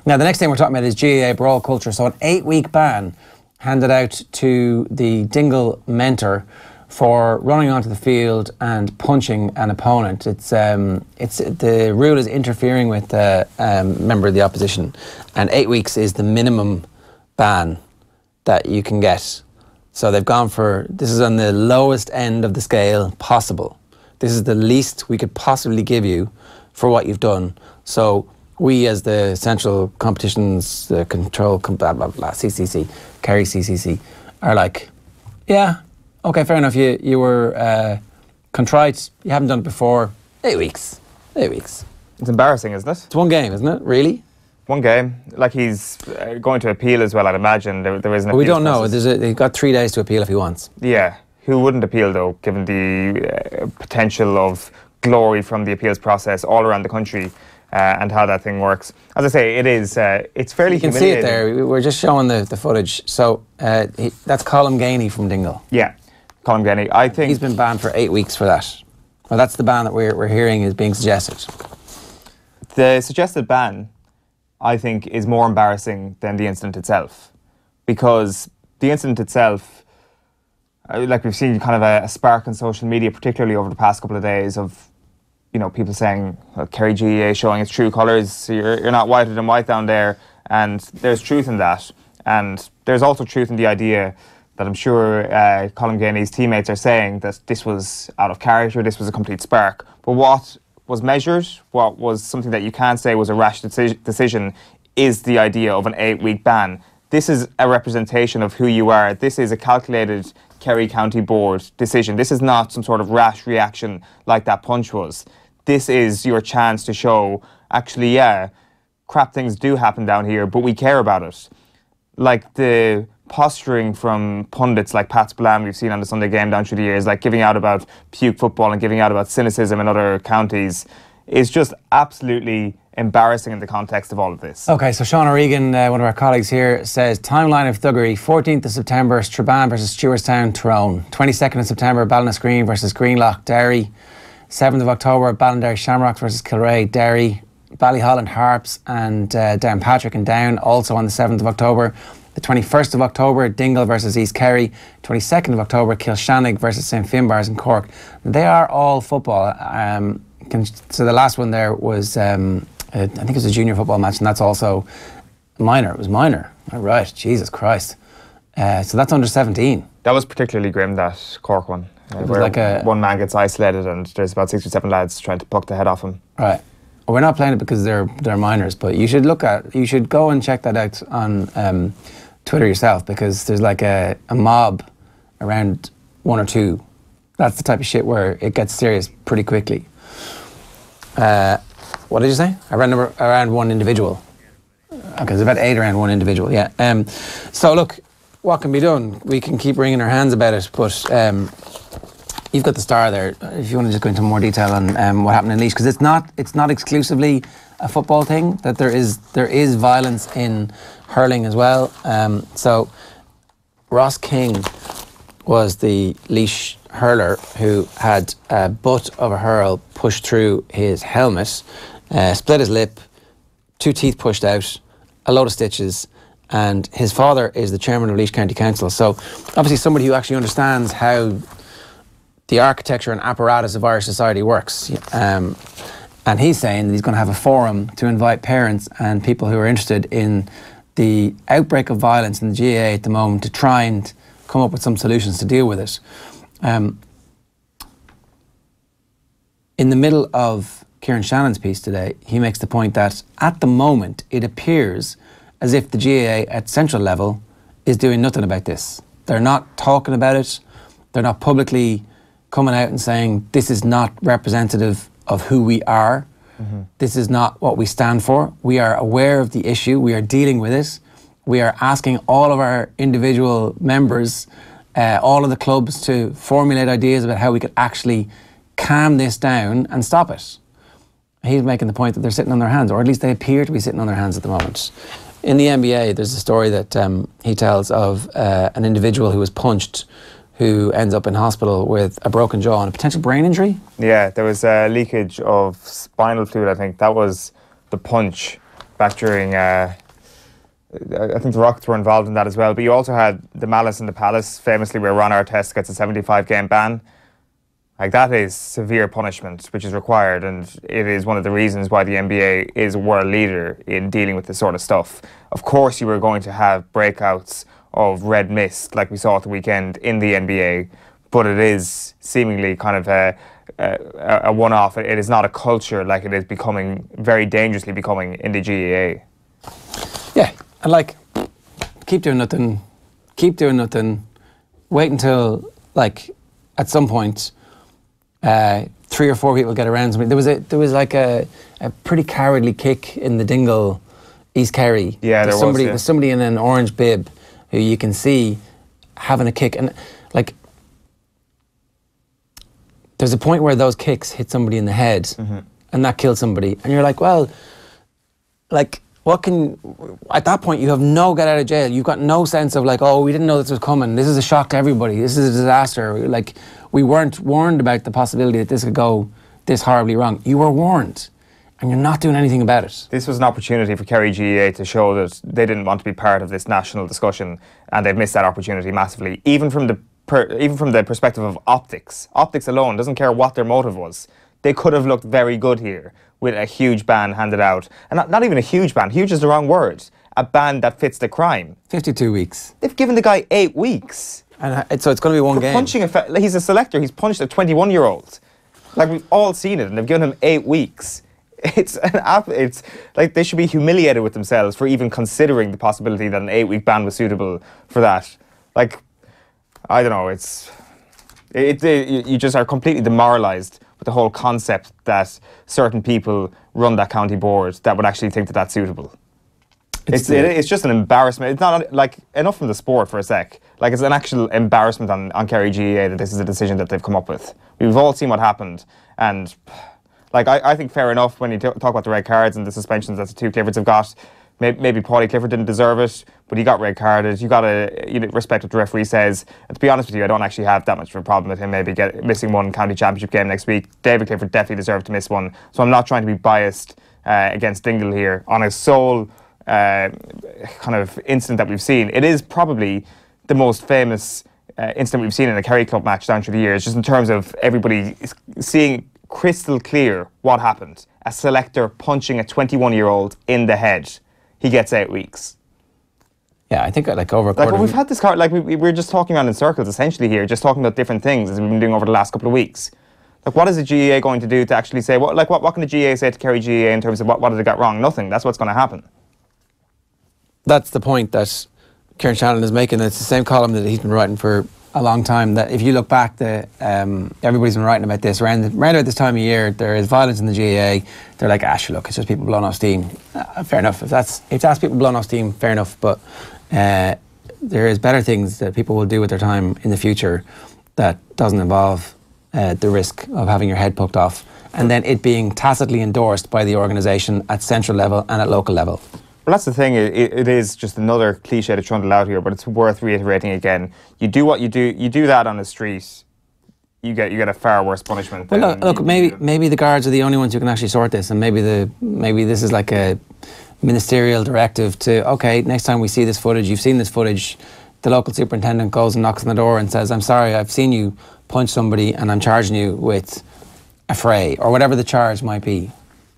Now, the next thing we're talking about is GAA brawl culture. So an 8-week ban handed out to the Dingle mentor for running onto the field and punching an opponent. The rule is interfering with a member of the opposition, and 8 weeks is the minimum ban that you can get. So they've gone for, this is on the lowest end of the scale possible. This is the least we could possibly give you for what you've done. So we, as the Central Competitions Control, blah, blah, blah, CCC, Kerry CCC, are like, yeah, okay, fair enough, you were contrite, you haven't done it before, 8 weeks, 8 weeks. It's embarrassing, isn't it? It's one game, isn't it, really? One game. Like, he's going to appeal as well, I'd imagine. There is an appeal. We don't know. He's got 3 days to appeal if he wants. Yeah. Who wouldn't appeal, though, given the potential of glory from the appeals process all around the country and how that thing works? As I say, it's fairly humiliating. You can see it there. We're just showing the footage. So that's Colm Gainey from Dingle. Yeah, Colm Gainey. I think he's been banned for 8 weeks for that. Well, that's the ban that we're hearing is being suggested. The suggested ban, I think, is more embarrassing than the incident itself, because the incident itself, like we've seen kind of a spark on social media, particularly over the past couple of days, of, you know, people saying, well, Kerry GAA showing its true colours, you're not whiter than white down there, and there's truth in that. And there's also truth in the idea that I'm sure Colm Gainey's teammates are saying that this was out of character, this was a complete spark. But what was measured, what was something that you can't say was a rash decision, is the idea of an 8-week ban. This is a representation of who you are. This is a calculated Kerry County Board decision. This is not some sort of rash reaction like that punch was. This is your chance to show, actually, yeah, crap things do happen down here, but we care about it. Like the posturing from pundits like Pat Spillane we've seen on the Sunday Game down through the years, like giving out about puke football and giving out about cynicism in other counties, is just absolutely embarrassing in the context of all of this. Okay, so Sean O'Regan, one of our colleagues here, says timeline of thuggery: 14th of September, Strabane versus Stewartstown, Tyrone. 22nd of September, Ballinasgreen versus Greenlock, Derry. 7th of October, Ballinderry Shamrocks versus Kilray, Derry. Ballyholland Harps and Downpatrick and Down, also on the 7th of October. The 21st of October, Dingle versus East Kerry. 22nd of October, Kilshannig versus St Finbars in Cork. They are all football. So the last one there was, I think it was a junior football match, and that's also minor. It was minor. All right, Jesus Christ. So that's under 17. That was particularly grim, that Cork one. Where like one man gets isolated and there's about 6 or 7 lads trying to pluck the head off him. Right. Well, we're not playing it because they're minors, but you should go and check that out on Twitter yourself, because there's like a mob around 1 or 2. That's the type of shit where it gets serious pretty quickly. What did you say? Around one individual. Okay, there's about 8 around one individual, yeah. So look, what can be done? We can keep wringing our hands about it, but you've got the star there. If you want to just go into more detail on what happened in Laois, because it's not exclusively a football thing. That there is violence in hurling as well. So Ross King was the Laois hurler who had a butt of a hurl pushed through his helmet, split his lip, 2 teeth pushed out, a load of stitches. And his father is the chairman of Laois County Council. So obviously somebody who actually understands how the architecture and apparatus of Irish society works. And he's saying that he's going to have a forum to invite parents and people who are interested in the outbreak of violence in the GAA at the moment to try and come up with some solutions to deal with it. In the middle of Kieran Shannon's piece today, he makes the point that at the moment it appears as if the GAA at central level is doing nothing about this. They're not talking about it. They're not publicly coming out and saying this is not representative of who we are. Mm-hmm. This is not what we stand for. We are aware of the issue. We are dealing with it. We are asking all of our individual members, all of the clubs, to formulate ideas about how we could actually calm this down and stop it. He's making the point that they're sitting on their hands, or at least they appear to be sitting on their hands at the moment. In the NBA, there's a story that he tells of an individual who was punched, who ends up in hospital with a broken jaw and a potential brain injury. Yeah, there was a leakage of spinal fluid, I think. That was the punch. back during. I think the Rockets were involved in that as well. But you also had the Malice in the Palace, famously where Ron Artest gets a 75-game ban. Like, that is severe punishment, which is required, and it is one of the reasons why the NBA is a world leader in dealing with this sort of stuff. Of course, you were going to have breakouts of red mist, like we saw at the weekend in the NBA, but it is seemingly kind of a one-off. It is not a culture like it is becoming, very dangerously becoming in the GAA. Yeah, and like, keep doing nothing, wait until, like, at some point, 3 or 4 people get around somebody. There was like a pretty cowardly kick in the Dingle, East Kerry. Yeah, There's somebody in an orange bib who you can see having a kick, and like, there's a point where those kicks hit somebody in the head, and that kills somebody, and you're like, well, like, what can, at that point you have no get out of jail. You've got no sense of like, oh, we didn't know this was coming. This is a shock to everybody. This is a disaster. Like, we weren't warned about the possibility that this could go this horribly wrong. You were warned, and you're not doing anything about it. This was an opportunity for Kerry GAA to show that they didn't want to be part of this national discussion, and they've missed that opportunity massively. Even from the perspective of optics. Optics alone, doesn't care what their motive was. They could have looked very good here with a huge ban handed out. And not even a huge ban. Huge is the wrong word. A ban that fits the crime. 52 weeks. They've given the guy 8 weeks. And so it's going to be one game. Punching he's a selector. He's punched a 21-year-old. Like, we've all seen it, and they've given him 8 weeks. It's like they should be humiliated with themselves for even considering the possibility that an 8-week ban was suitable for that. Like, I don't know. You just are completely demoralised with the whole concept that certain people run that county board that would actually think that that's suitable. It's just an embarrassment. It's not, like, enough from the sport for a sec. Like, it's an actual embarrassment on Kerry GAA that this is a decision that they've come up with. We've all seen what happened, and like, I think fair enough when you talk about the red cards and the suspensions that the two Cliffords have got. Maybe Paulie Clifford didn't deserve it, but he got red carded. You got to respect what the referee says. And to be honest with you, I don't actually have that much of a problem with him maybe missing one county championship game next week. David Clifford definitely deserved to miss one. So I'm not trying to be biased against Dingle here on a sole kind of incident that we've seen. It is probably the most famous incident we've seen in a Kerry club match down through the years, just in terms of everybody seeing crystal clear what happened. A selector punching a 21-year-old in the head. He gets 8 weeks. Yeah, I think like over a quarter. Like, we've had this card, like we're just talking around in circles essentially here, just talking about different things as we've been doing over the last couple of weeks. Like, what is the GAA going to do to actually say, what can the GAA say to Kerry GAA in terms of what did they get wrong? Nothing. That's what's going to happen. That's the point that Kieran Shannon is making. It's the same column that he's been writing for a long time, that if you look back, everybody's been writing about this. Around about this time of year, there is violence in the GAA. They're like, look, it's just people blowing off steam. Fair enough. If that's people blowing off steam, fair enough. But there is better things that people will do with their time in the future that doesn't involve the risk of having your head poked off, and then it being tacitly endorsed by the organisation at central level and at local level. Well, that's the thing. It is just another cliche to trundle out here, but it's worth reiterating again. You do what you do. You do that on the street, you get a far worse punishment. Well, look, maybe the guards are the only ones who can actually sort this, and maybe this is like a ministerial directive to, okay, next time we see this footage, you've seen this footage, the local superintendent goes and knocks on the door and says, I'm sorry, I've seen you punch somebody and I'm charging you with a fray, or whatever the charge might be.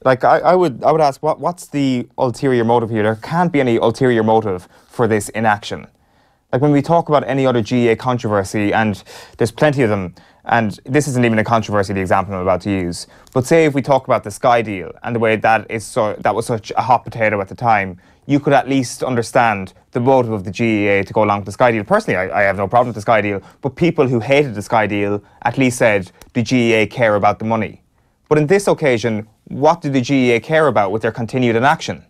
Like, I would ask, what's the ulterior motive here? There can't be any ulterior motive for this inaction. Like, when we talk about any other GAA controversy, and there's plenty of them, and this isn't even a controversy, the example I'm about to use, but say if we talk about the Sky deal and the way that was such a hot potato at the time, you could at least understand the motive of the GAA to go along with the Sky deal. Personally, I have no problem with the Sky deal, but people who hated the Sky deal at least said, the GAA care about the money. But in this occasion, what did the GAA care about with their continued inaction?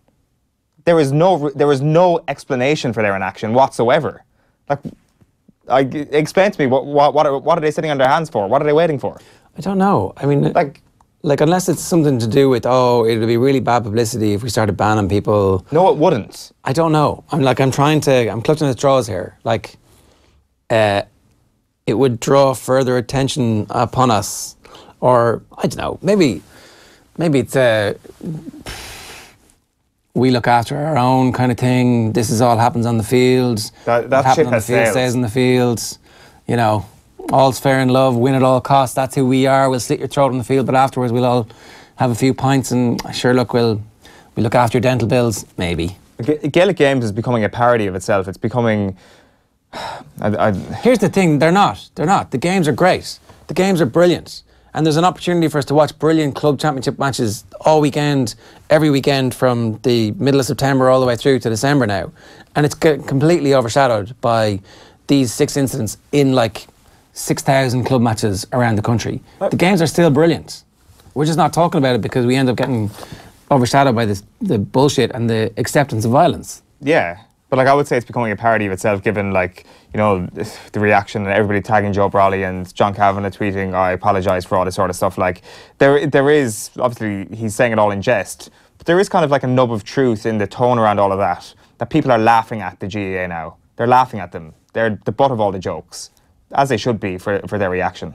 There was no explanation for their inaction whatsoever. Like, explain to me, what are they sitting on their hands for? What are they waiting for? I don't know. I mean, like unless it's something to do with, it would be really bad publicity if we started banning people. No, it wouldn't. I don't know. I'm clutching at straws here. Like, it would draw further attention upon us, or I don't know. Maybe it's we look after our own kind of thing. This is all happens on the fields. That What ship happens on the has field sailed. stays in the fields. You know, all's fair in love, win at all costs. That's who we are. We'll slit your throat on the field, but afterwards we'll all have a few pints and sure, look, we'll look after your dental bills, maybe. Gaelic Games is becoming a parody of itself. It's becoming... Here's the thing, they're not. They're not. The games are great. The games are brilliant. And there's an opportunity for us to watch brilliant club championship matches all weekend, every weekend from the middle of September all the way through to December now. And it's completely overshadowed by these 6 incidents in like 6,000 club matches around the country. The games are still brilliant. We're just not talking about it because we end up getting overshadowed by the bullshit and the acceptance of violence. Yeah, but like I would say it's becoming a parody of itself, given like, you know, the reaction and everybody tagging Joe Brawley and John Kavanagh tweeting, I apologise for all this sort of stuff. Like there is, obviously he's saying it all in jest, but there is kind of like a nub of truth in the tone around all of that people are laughing at the GAA now. They're laughing at them. They're the butt of all the jokes, as they should be for their reaction.